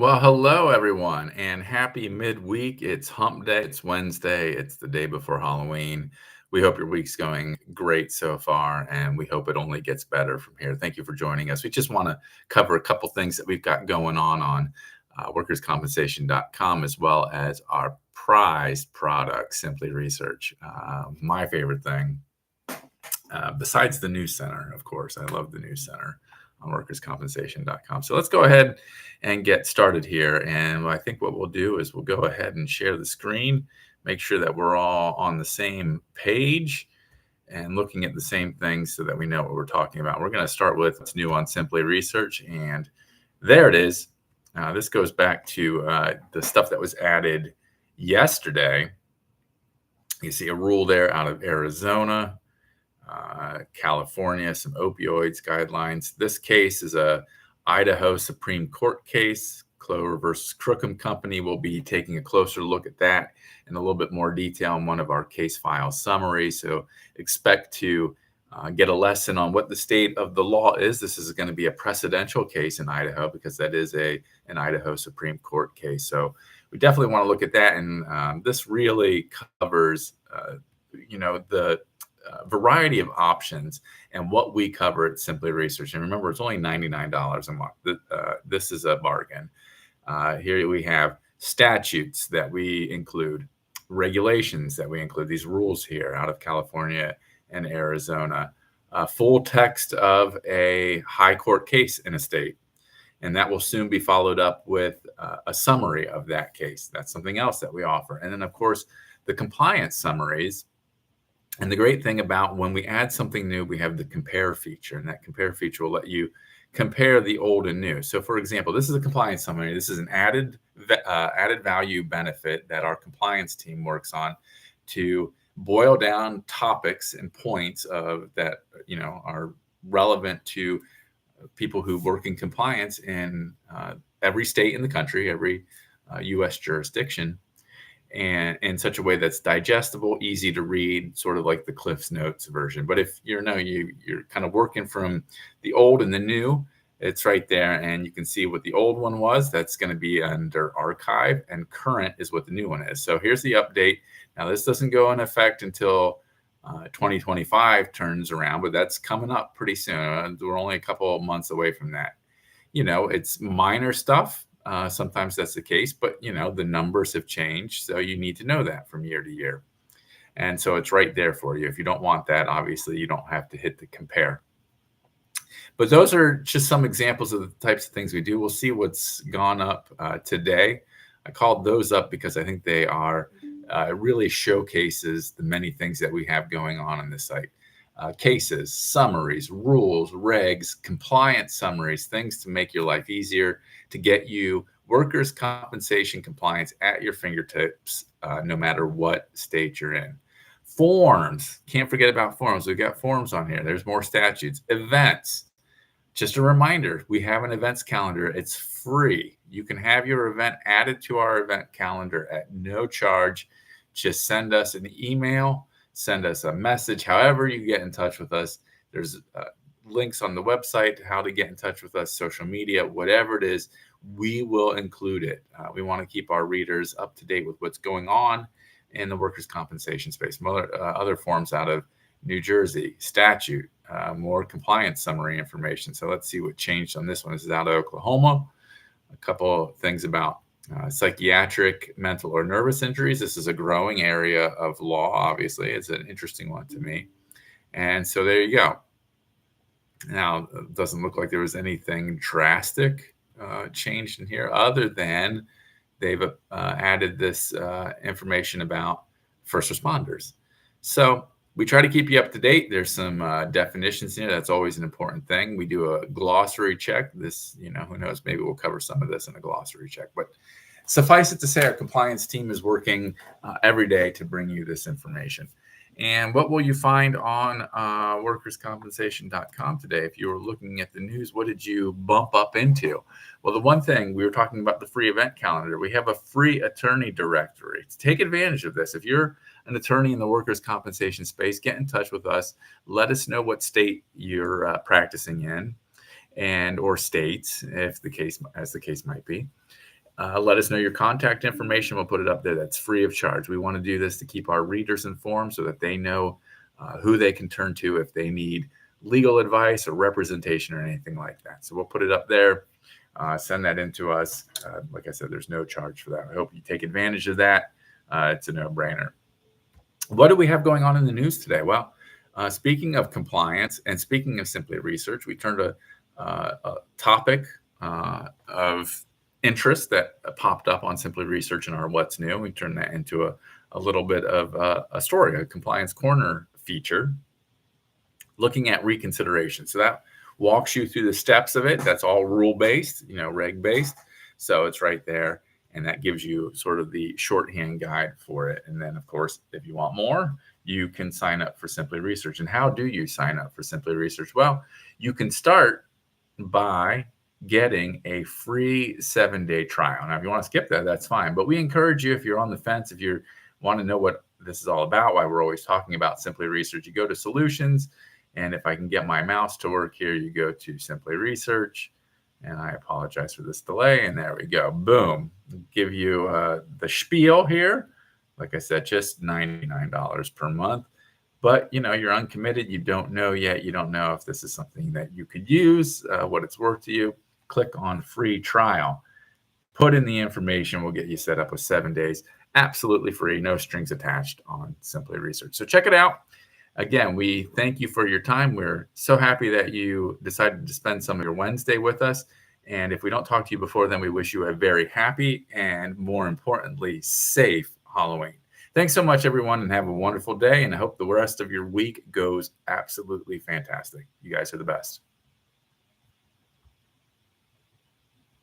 Well, hello everyone, and happy midweek. It's hump day, it's Wednesday, it's the day before Halloween. We hope your week's going great so far, and we hope it only gets better from here. Thank you for joining us. We just want to cover a couple things that we've got going on workerscompensation.com, as well as our prized product, Simply Research. My favorite thing, besides the News Center, of course. I love the News Center on workerscompensation.com. So let's go ahead and get started here. And I think what we'll do is we'll go ahead and share the screen, make sure that we're all on the same page and looking at the same things so that we know what we're talking about. We're going to start with what's new on Simply Research. And there it is. This goes back to the stuff that was added yesterday. You see a rule there out of Arizona, California, some opioids guidelines. This case is a Idaho Supreme Court case. Clover versus Crookham Company. We'll be taking a closer look at that in a little bit more detail in one of our case file summaries. So expect to get a lesson on what the state of the law is. This is going to be a precedential case in Idaho because that is an Idaho Supreme Court case. So we definitely want to look at that. And this really covers, the variety of options and what we cover at Simply Research. And remember, it's only $99 a month. This is a bargain. Here we have statutes that we include, regulations that we include, these rules here out of California and Arizona, full text of a high court case in a state. And that will soon be followed up with a summary of that case. That's something else that we offer. And then, of course, the compliance summaries. And the great thing about when we add something new, we have the compare feature, and that compare feature will let you compare the old and new. So, for example, this is a compliance summary. This is an added value benefit that our compliance team works on to boil down topics and points of that are relevant to people who work in compliance in every state in the country, every U.S. jurisdiction, and in such a way that's digestible, easy to read, sort of like the Cliff's Notes version. But if you're kind of working from the old and the new, it's right there, and you can see what the old one was. That's going to be under archive, and current is what the new one is. So here's the update. Now this doesn't go in effect until 2025 turns around, but that's coming up pretty soon. We're only a couple of months away from that. It's minor stuff. Sometimes that's the case, but the numbers have changed, so you need to know that from year to year. And so it's right there for you. If you don't want that, obviously you don't have to hit the compare. But those are just some examples of the types of things we do. We'll see what's gone up today. I called those up because I think they are really showcases the many things that we have going on this site. Cases, summaries, rules, regs, compliance summaries, things to make your life easier, to get you workers' compensation compliance at your fingertips, no matter what state you're in. Forms, can't forget about forms. We've got forms on here. There's more statutes. Events, just a reminder, we have an events calendar. It's free. You can have your event added to our event calendar at no charge. Just send us an email, send us a message, however you get in touch with us. There's links on the website, how to get in touch with us, social media, whatever it is, we will include it. We want to keep our readers up to date with what's going on in the workers' compensation space. Other forms out of New Jersey, statute, more compliance summary information. So let's see what changed on this one. This is out of Oklahoma. A couple of things about psychiatric, mental, or nervous injuries. This is a growing area of law, obviously. It's an interesting one to me. And so there you go. Now, it doesn't look like there was anything drastic changed in here other than they've added this information about first responders. So we try to keep you up to date. There's some definitions here. That's always an important thing. We do a glossary check. This, who knows, maybe we'll cover some of this in a glossary check. But suffice it to say, our compliance team is working every day to bring you this information. And what will you find on workerscompensation.com today? If you were looking at the news, what did you bump up into? Well, the one thing, we were talking about the free event calendar. We have a free attorney directory. Take advantage of this. If you're an attorney in the workers' compensation space, get in touch with us. Let us know what state you're practicing in. and or states, if the case might be. Let us know your contact information. We'll put it up there. That's free of charge. We want to do this to keep our readers informed so that they know who they can turn to if they need legal advice or representation or anything like that. So we'll put it up there. Send that in to us. Like I said, there's no charge for that. I hope you take advantage of that. It's a no-brainer. What do we have going on in the news today? Well, speaking of compliance and speaking of Simply Research, we turned a topic of interest that popped up on Simply Research in our What's New. We turned that into a little bit of a story, a Compliance Corner feature, looking at reconsideration. So that walks you through the steps of it. That's all rule-based, reg-based. So it's right there. And that gives you sort of the shorthand guide for it. And then, of course, if you want more, you can sign up for Simply Research. And how do you sign up for Simply Research? Well, you can start by getting a free 7-day trial. Now, if you want to skip that, that's fine. But we encourage you, if you're on the fence, if you want to know what this is all about, why we're always talking about Simply Research, you go to Solutions. And if I can get my mouse to work here, you go to Simply Research. And I apologize for this delay. And there we go. Boom. Give you the spiel here. Like I said, just $99 per month. But, you're uncommitted. You don't know yet. You don't know if this is something that you could use, what it's worth to you. Click on free trial. Put in the information. We'll get you set up with 7 days. Absolutely free. No strings attached on Simply Research. So check it out. Again, we thank you for your time. We're so happy that you decided to spend some of your Wednesday with us. And if we don't talk to you before then, we wish you a very happy and, more importantly, safe Halloween. Thanks so much, everyone, and have a wonderful day. And I hope the rest of your week goes absolutely fantastic. You guys are the best.